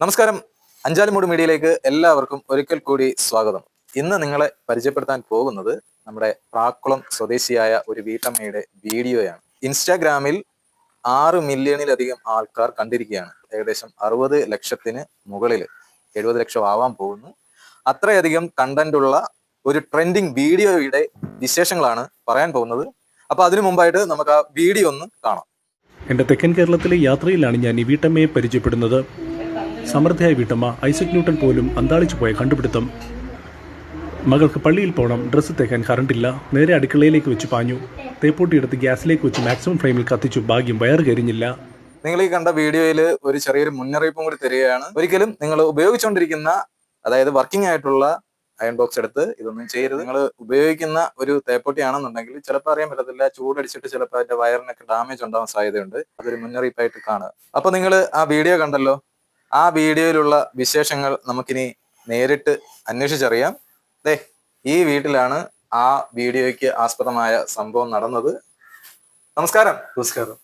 നമസ്കാരം. അഞ്ചാലുമൂട് മീഡിയയിലേക്ക് എല്ലാവർക്കും ഒരിക്കൽ കൂടി സ്വാഗതം. ഇന്ന് നിങ്ങളെ പരിചയപ്പെടുത്താൻ പോകുന്നത് നമ്മുടെ പ്രാക്കുളം സ്വദേശിയായ ഒരു വീട്ടമ്മയുടെ വീഡിയോയാണ്. ഇൻസ്റ്റാഗ്രാമിൽ 6 മില്യണിലധികം ആൾക്കാർ കണ്ടിരിക്കുകയാണ്. ഏകദേശം 60 ലക്ഷത്തിന് മുകളിൽ, 70 ലക്ഷം ആവാൻ പോകുന്നു. അത്രയധികം കണ്ടന്റ് ഉള്ള ഒരു ട്രെൻഡിങ് വീഡിയോയുടെ വിശേഷങ്ങളാണ് പറയാൻ പോകുന്നത്. അപ്പൊ അതിനു മുമ്പായിട്ട് നമുക്ക് ആ വീഡിയോ ഒന്ന് കാണാം. എൻ്റെ തെക്കൻ കേരളത്തിലെ യാത്രയിലാണ് ഞാൻ ഈ വീട്ടമ്മയെ പരിചയപ്പെടുന്നത്. സമൃദ്ധയായ വീട്ടമ്മ, ഐസക് ന്യൂട്ടൻ പോലും അന്താളിച്ചു പോയ കണ്ടുപിടുത്തം. മകൾക്ക് പള്ളിയിൽ പോകണം, ഡ്രസ്സ് തേക്കാൻ കറണ്ടില്ല, നേരെ അടുക്കളയിലേക്ക് വെച്ച് പാഞ്ഞു. തേപ്പൂട്ടിയെടുത്ത് ഗ്യാസിലേക്ക് വെച്ച് മാക്സിമം ഫ്ലെയിമിൽ കത്തിച്ചു. ഭാഗ്യം വയറ് കരിഞ്ഞില്ല. നിങ്ങൾ ഈ കണ്ട വീഡിയോയിൽ ഒരു ചെറിയൊരു മുന്നറിയിപ്പും കൂടി തരികയാണ്. ഒരിക്കലും നിങ്ങൾ ഉപയോഗിച്ചുകൊണ്ടിരിക്കുന്ന, അതായത് വർക്കിംഗ് ആയിട്ടുള്ള അയൺ ബോക്സ് എടുത്ത് ഇതൊന്നും ചെയ്യരുത്. നിങ്ങൾ ഉപയോഗിക്കുന്ന ഒരു തേപ്പൊട്ടിയാണെന്നുണ്ടെങ്കിൽ ചിലപ്പോൾ അറിയാൻ പറ്റത്തില്ല, ചൂടടിച്ചിട്ട് ചിലപ്പോൾ അതിന്റെ വയറിനൊക്കെ ഡാമേജ് ഉണ്ടാവാൻ സാധ്യതയുണ്ട്. അതൊരു മുന്നറിയിപ്പായിട്ട് കാണുക. അപ്പൊ നിങ്ങൾ ആ വീഡിയോ കണ്ടല്ലോ, ആ വീഡിയോയിലുള്ള വിശേഷങ്ങൾ നമുക്കിനി നേരിട്ട് അന്വേഷിച്ചറിയാം. ഈ വീട്ടിലാണ് ആ വീഡിയോയ്ക്ക് ആസ്പദമായ സംഭവം നടന്നത്. നമസ്കാരം. നമസ്കാരം.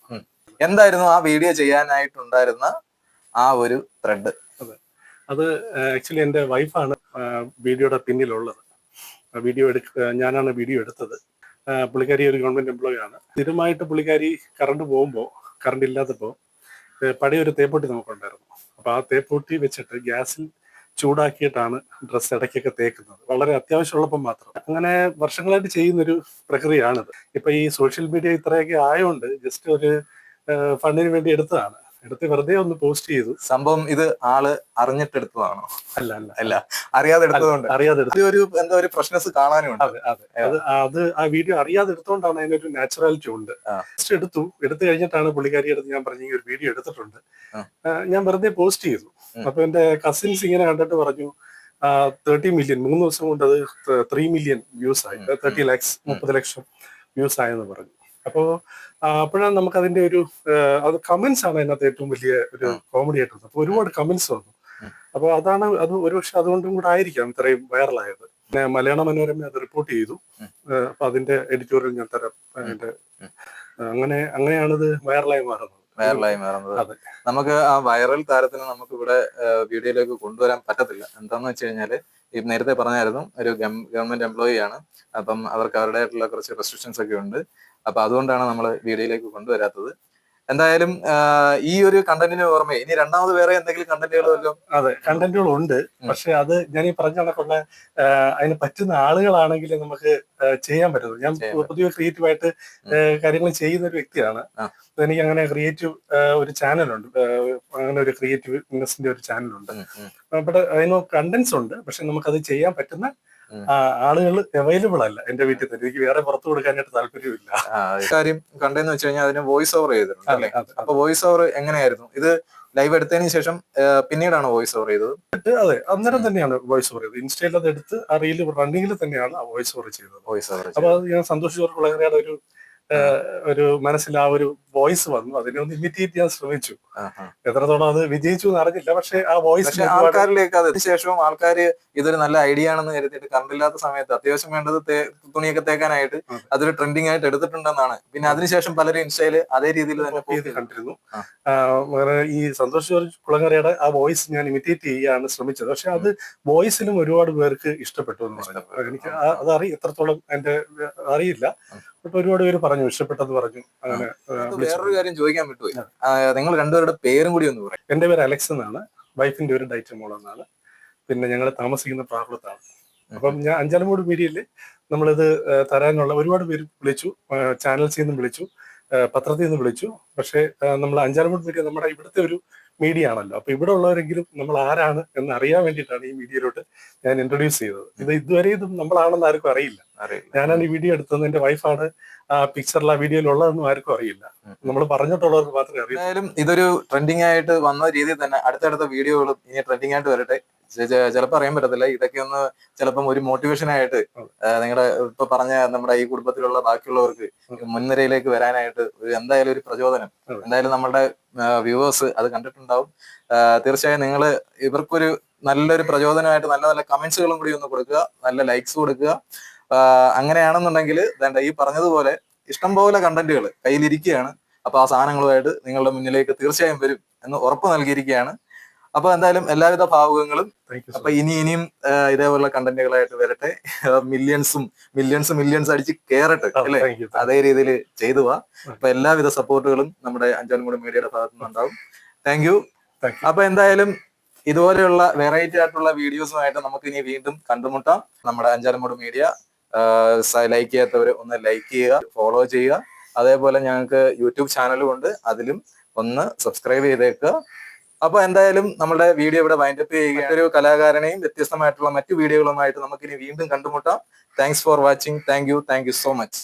എന്തായിരുന്നു ആ വീഡിയോ ചെയ്യാനായിട്ടുണ്ടായിരുന്ന ആ ഒരു ത്രെഡ്? അത് ആക്ച്വലി എൻ്റെ വൈഫാണ് വീഡിയോയുടെ പിന്നിലുള്ളത്. ഞാനാണ് വീഡിയോ എടുത്തത്. പുള്ളിക്കാരി ഒരു ഗവൺമെന്റ് എംപ്ലോയി ആണ്. സ്ഥിരമായിട്ട് പുള്ളിക്കാരി കറണ്ട് ഇല്ലാത്തപ്പോൾ പഴയ ഒരു തേപ്പൊട്ടി നമുക്കുണ്ടായിരുന്നു. അപ്പൊ ആ തേപ്പൊട്ടി വെച്ചിട്ട് ഗ്യാസിൽ ചൂടാക്കിയിട്ടാണ് ഡ്രസ്സ് ഇടയ്ക്കൊക്കെ തേക്കുന്നത്. വളരെ അത്യാവശ്യമുള്ളപ്പോൾ മാത്രം. അങ്ങനെ വർഷങ്ങളായിട്ട് ചെയ്യുന്നൊരു പ്രക്രിയയാണിത്. ഇപ്പൊ ഈ സോഷ്യൽ മീഡിയ ഇത്രയൊക്കെ ആയതുകൊണ്ട് ജസ്റ്റ് ഒരു ഫണ്ടിന് വേണ്ടി എടുത്തതാണ്. എടുത്ത് വെറുതെ ഒന്ന് പോസ്റ്റ് ചെയ്തു. സംഭവം ഇത് ആള് അറിഞ്ഞിട്ടെടുത്തതാണോ? അല്ല, അറിയാതെ എടുത്തതുകൊണ്ട്. എന്താ ഒരു ഫ്രഷ്നെസ് കാണാനും. അത് ആ വീഡിയോ അറിയാതെ എടുത്തോണ്ടാണ് അതിനൊരു നാച്ചുറാലിറ്റി ഉണ്ട്. ജസ്റ്റ് എടുത്തു കഴിഞ്ഞിട്ടാണ് പുള്ളിക്കാരി അടുത്ത് ഞാൻ പറഞ്ഞു ഒരു വീഡിയോ എടുത്തിട്ടുണ്ട്, ഞാൻ വെറുതെ പോസ്റ്റ് ചെയ്തു. അപ്പൊ എന്റെ കസിൻസ് ഇങ്ങനെ കണ്ടിട്ട് പറഞ്ഞു 30 മില്യൺ 3 ദിവസം കൊണ്ട് അത് 3 മില്യൺ വ്യൂസ് ആയി, 30 ലാക്സ് 30 ലക്ഷം വ്യൂസ് ആയെന്ന് പറഞ്ഞു. അപ്പോഴാണ് നമുക്ക് അതിന്റെ ഒരു അത് കമന്റ്സ് ആണ് അതിനകത്ത് ഏറ്റവും വലിയ ഒരു കോമഡി ആയിട്ടുള്ളത്. അപ്പൊ ഒരുപാട് കമന്റ്സ് വന്നു. അപ്പൊ അത് ഒരുപക്ഷെ അതുകൊണ്ടും കൂടെ ആയിരിക്കാം ഇത്രയും വൈറലായത്. പിന്നെ മലയാള മനോരമ അത് റിപ്പോർട്ട് ചെയ്തു. അപ്പൊ അതിന്റെ എഡിറ്റോറിയൽ ഞാൻ തരാം. അങ്ങനെയാണിത് വൈറലായി മാറുന്നത്. അതെ, നമുക്ക് ആ വൈറൽ താരത്തിന് നമുക്ക് ഇവിടെ വീഡിയോയിലേക്ക് കൊണ്ടുവരാൻ പറ്റത്തില്ല. എന്താന്ന് വെച്ച് കഴിഞ്ഞാല്, ഈ നേരത്തെ പറഞ്ഞായിരുന്നു ഒരു ഗവൺമെന്റ് എംപ്ലോയി ആണ്. അപ്പം അവർക്ക് അവരുടേതായിട്ടുള്ള കുറച്ച് റെസ്ട്രിക്ഷൻസ് ഒക്കെ ഉണ്ട്. അപ്പൊ അതുകൊണ്ടാണ് നമ്മൾ വീഡിയോയിലേക്ക് കൊണ്ടുവരാത്തത്. എന്തായാലും ഈ ഒരു കണ്ടന്റിന് ഓർമ്മ ഇനി രണ്ടാമത് വേറെ എന്തെങ്കിലും കണ്ടന്റുകൾ വല്ലതും? അതെ, കണ്ടന്റുകളുണ്ട്. പക്ഷെ അത് ഞാൻ ഈ പറഞ്ഞ കണക്കുള്ള അതിന് പറ്റുന്ന ആളുകളാണെങ്കിൽ നമുക്ക് ചെയ്യാൻ പറ്റുന്നത്. ഞാൻ പൊതുവെ ക്രിയേറ്റീവായിട്ട് കാര്യങ്ങൾ ചെയ്യുന്ന ഒരു വ്യക്തിയാണ്. എനിക്ക് അങ്ങനെ ക്രിയേറ്റീവ് ഒരു ചാനലുണ്ട്. അങ്ങനെ ഒരു ക്രിയേറ്റീവ് ഇൻഡസ്ട്രിന്റെ ഒരു ചാനലുണ്ട്. അവിടെ അതിന് കണ്ടന്റ്സ് ഉണ്ട്. പക്ഷെ നമുക്കത് ചെയ്യാൻ പറ്റുന്ന ആളുകൾ അവൈലബിൾ അല്ല എന്റെ വീട്ടിൽ തന്നെ. എനിക്ക് വേറെ പുറത്തു കൊടുക്കാനായിട്ട് താല്പര്യമില്ല. കാര്യം കണ്ടെന്ന് വെച്ച് കഴിഞ്ഞാൽ അതിന് വോയിസ് ഓവർ ചെയ്തിട്ടുണ്ട് അല്ലേ? അപ്പൊ വോയിസ് ഓവർ എങ്ങനെയായിരുന്നു? ഇത് ലൈവ് എടുത്തതിന് ശേഷം പിന്നീടാണ് വോയിസ് ഓവർ ചെയ്തത്? അതെ, അന്നേരം തന്നെയാണ് വോയിസ് ഓവർ ചെയ്തത്. ഇൻസ്റ്റയിൽ അത് എടുത്ത് ആ റീല് റണ്ണിങ്ങിൽ തന്നെയാണ് ആ വോയിസ് ഓവർ ചെയ്തത്. അപ്പൊ അത് ഞാൻ സന്തോഷ് ജോർജ് കുളങ്ങരയുടെ ഒരു മനസ്സിൽ ആ ഒരു വോയിസ് വന്നു. അതിനെ ഒന്ന് ഇമിറ്റേറ്റ് ചെയ്യാൻ ശ്രമിച്ചു. എത്രത്തോളം അത് വിജയിച്ചു എന്ന് അറിഞ്ഞില്ല. പക്ഷെ ആ വോയിസ് ആൾക്കാരിലേക്ക് അതിനുശേഷം ആൾക്കാര് ഇതൊരു നല്ല ഐഡിയ ആണെന്ന് കരുതിയിട്ട് കറണ്ടില്ലാത്ത സമയത്ത് അത്യാവശ്യം വേണ്ടത് തുണിയൊക്കെ തേക്കാനായിട്ട് അതൊരു ട്രെൻഡിങ് ആയിട്ട് എടുത്തിട്ടുണ്ടെന്നാണ്. പിന്നെ അതിനുശേഷം പലരും ഇൻസ്റ്റയില് അതേ രീതിയിൽ തന്നെ കണ്ടിരുന്നു. ഈ സന്തോഷ് ജോർജ് കുളങ്ങരയുടെ ആ വോയിസ് ഞാൻ ഇമിറ്റേറ്റ് ചെയ്യാൻ ശ്രമിച്ചത്. പക്ഷെ അത് വോയിസിലും ഒരുപാട് പേർക്ക് ഇഷ്ടപ്പെട്ടു എന്ന് പറഞ്ഞു. എനിക്ക് എത്രത്തോളം എന്റെ അറിയില്ല. ഒരുപാട് പേര് പറഞ്ഞു ഇഷ്ടപ്പെട്ടെന്ന് പറഞ്ഞു. അങ്ങനെ വേറൊരു കാര്യം ചോദിക്കാൻ വിട്ടുപോയി, നിങ്ങൾ രണ്ടുപേരുടെ പേരും കൂടി ഒന്ന് പറയാം. എന്റെ പേര് അലക്സ് എന്നാണ്. വൈഫിന്റെ പേര് ഡൈറ്റ മോൾ എന്നാണ്. പിന്നെ ഞങ്ങൾ താമസിക്കുന്ന പ്രാകുളത്താണ്. അപ്പം ഞാൻ അഞ്ചാലുമൂട് മീഡിയയില് നമ്മളിത് തരാനുള്ള ഒരുപാട് പേര് വിളിച്ചു. ചാനൽസിൽ നിന്നും വിളിച്ചു, പത്രത്തിൽ നിന്ന് വിളിച്ചു. പക്ഷെ നമ്മൾ അഞ്ചാലുമൂട് മീഡിയ നമ്മുടെ ഇവിടുത്തെ ഒരു മീഡിയ ആണല്ലോ. അപ്പൊ ഇവിടെ ഉള്ളവരെങ്കിലും നമ്മൾ ആരാണ് എന്ന് അറിയാൻ വേണ്ടിയിട്ടാണ് ഈ മീഡിയയിലോട്ട് ഞാൻ ഇൻട്രൊഡ്യൂസ് ചെയ്തത്. ഇതുവരെ നമ്മളാണെന്ന് ആർക്കും അറിയില്ല. ഞാനാണ് ഈ വീഡിയോ എടുത്തത്. എന്റെ വൈഫാണ് ആ പിക്ചറിൽ ആ വീഡിയോയിലുള്ളതെന്നും ആർക്കും അറിയില്ല. നമ്മൾ പറഞ്ഞിട്ടുള്ളവർക്ക് മാത്രമേ അറിയൂ. എന്തായാലും ഇതൊരു ട്രെൻഡിങ് ആയിട്ട് വന്ന രീതിയിൽ തന്നെ അടുത്തടുത്ത വീഡിയോകളും ഇനി ട്രെൻഡിങ് ആയിട്ട് വരട്ടെ. ചിലപ്പോൾ അറിയാൻ പറ്റത്തില്ല, ഇതൊക്കെ ഒന്ന് ചിലപ്പം ഒരു മോട്ടിവേഷൻ ആയിട്ട് നിങ്ങളുടെ ഇപ്പൊ പറഞ്ഞ നമ്മുടെ ഈ കുടുംബത്തിലുള്ള ബാക്കിയുള്ളവർക്ക് മുൻനിരയിലേക്ക് വരാനായിട്ട് എന്തായാലും ഒരു പ്രചോദനം. എന്തായാലും നമ്മുടെ വ്യൂവേഴ്സ് അത് കണ്ടിട്ടുണ്ടാവും. തീർച്ചയായും നിങ്ങൾ ഇവർക്കൊരു നല്ലൊരു പ്രചോദനമായിട്ട് നല്ല നല്ല കമന്റ്സുകളും കൂടി ഒന്ന് കൊടുക്കുക, നല്ല ലൈക്സ് കൊടുക്കുക. അങ്ങനെയാണെന്നുണ്ടെങ്കിൽ ഈ പറഞ്ഞതുപോലെ ഇഷ്ടംപോലെ കണ്ടന്റുകൾ കയ്യിലിരിക്കുകയാണ്. അപ്പൊ ആ സാധനങ്ങളുമായിട്ട് നിങ്ങളുടെ മുന്നിലേക്ക് തീർച്ചയായും വരും എന്ന് ഉറപ്പ് നൽകിയിരിക്കുകയാണ്. അപ്പൊ എന്തായാലും എല്ലാവിധ ഭാവുകങ്ങളും. Thank you. അപ്പൊ ഇനിയും ഇതേപോലുള്ള കണ്ടന്റുകളായിട്ട് വരട്ടെ. മില്യൺസ് അടിച്ച് കേറട്ടെ അല്ലെ, താങ്ക് യു. അതേ രീതിയിൽ ചെയ്തു പോവാ. അപ്പൊ എല്ലാവിധ സപ്പോർട്ടുകളും നമ്മുടെ അഞ്ചാലുംമൂട് മീഡിയയുടെ ഭാഗത്തു നിന്നുണ്ടാവും. Thank you. അപ്പൊ എന്തായാലും ഇതുപോലെയുള്ള വെറൈറ്റി ആയിട്ടുള്ള വീഡിയോസുമായിട്ട് നമുക്ക് ഇനി വീണ്ടും കണ്ടുമുട്ടാം. നമ്മുടെ അഞ്ചാലുംമൂട് മീഡിയ ലൈക്ക് ചെയ്യാത്തവര് ഒന്ന് ലൈക്ക് ചെയ്യുക, ഫോളോ ചെയ്യുക. അതേപോലെ ഞങ്ങൾക്ക് യൂട്യൂബ് ചാനലും ഉണ്ട്, അതിലും ഒന്ന് സബ്സ്ക്രൈബ് ചെയ്തേക്കുക. അപ്പൊ എന്തായാലും നമ്മുടെ വീഡിയോ ഇവിടെ വൈൻഡപ്പ് ചെയ്യുക. ഒരു കലാകാരനെയും വ്യത്യസ്തമായിട്ടുള്ള മറ്റു വീഡിയോകളുമായിട്ട് നമുക്കിനി വീണ്ടും കണ്ടുമുട്ടാം. Thanks for watching. Thank you so much.